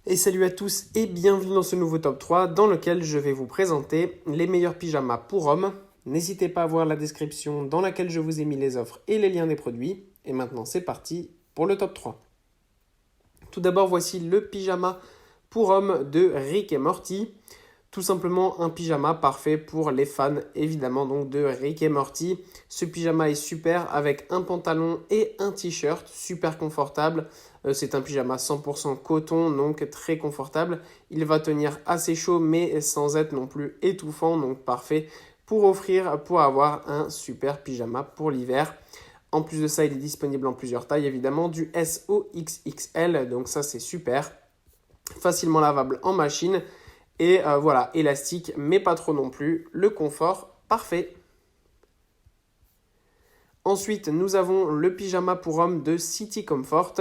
Et salut à tous et bienvenue dans ce nouveau top 3 dans lequel je vais vous présenter les meilleurs pyjamas pour hommes. N'hésitez pas à voir la description dans laquelle je vous ai mis les offres et les liens des produits. Et maintenant c'est parti pour le top 3. Tout d'abord voici le pyjama pour hommes de Rick et Morty. Tout simplement un pyjama parfait pour les fans évidemment donc de Rick et Morty. Ce pyjama est super avec un pantalon et un t-shirt super confortable. C'est un pyjama 100% coton donc très confortable. Il va tenir assez chaud mais sans être non plus étouffant donc parfait pour avoir un super pyjama pour l'hiver. En plus de ça, il est disponible en plusieurs tailles évidemment du S au XXL donc ça c'est super. Facilement lavable en machine. Et voilà, élastique, mais pas trop non plus. Le confort, parfait. Ensuite, nous avons le pyjama pour hommes de City Comfort.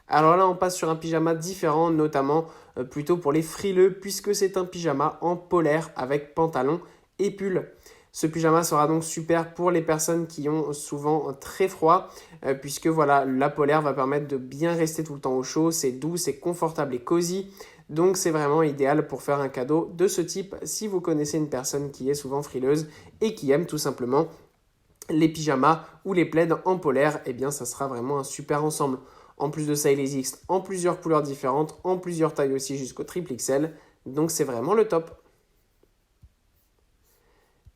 Alors là, on passe sur un pyjama différent, notamment plutôt pour les frileux, puisque c'est un pyjama en polaire avec pantalon et pull. Ce pyjama sera donc super pour les personnes qui ont souvent très froid, puisque voilà, la polaire va permettre de bien rester tout le temps au chaud. C'est doux, c'est confortable et cosy. Donc c'est vraiment idéal pour faire un cadeau de ce type si vous connaissez une personne qui est souvent frileuse et qui aime tout simplement les pyjamas ou les plaids en polaire, eh bien ça sera vraiment un super ensemble. En plus de ça, il existe en plusieurs couleurs différentes, en plusieurs tailles aussi jusqu'au triple XL, donc c'est vraiment le top.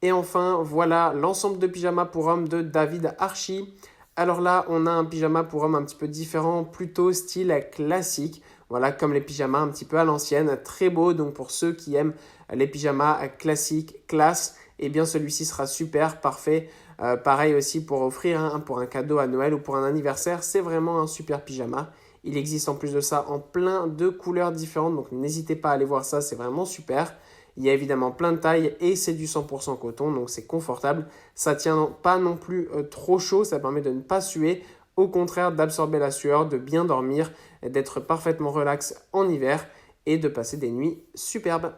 Et enfin, voilà l'ensemble de pyjamas pour hommes de David Archie. Alors là, on a un pyjama pour hommes un petit peu différent, plutôt style classique. Voilà, comme les pyjamas un petit peu à l'ancienne, très beau. Donc pour ceux qui aiment les pyjamas classiques, classe, eh bien celui-ci sera super, parfait. Pareil aussi pour offrir pour un cadeau à Noël ou pour un anniversaire, c'est vraiment un super pyjama. Il existe en plus de ça en plein de couleurs différentes, donc n'hésitez pas à aller voir ça, c'est vraiment super. Il y a évidemment plein de tailles et c'est du 100% coton, donc c'est confortable. Ça tient pas non plus trop chaud, ça permet de ne pas suer, au contraire d'absorber la sueur, de bien dormir, d'être parfaitement relax en hiver et de passer des nuits superbes.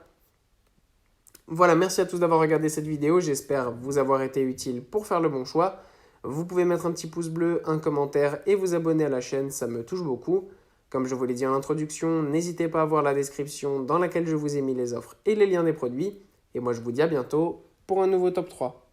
Voilà, merci à tous d'avoir regardé cette vidéo, j'espère vous avoir été utile pour faire le bon choix. Vous pouvez mettre un petit pouce bleu, un commentaire et vous abonner à la chaîne, ça me touche beaucoup. Comme je vous l'ai dit en introduction, n'hésitez pas à voir la description dans laquelle je vous ai mis les offres et les liens des produits. Et moi je vous dis à bientôt pour un nouveau top 3.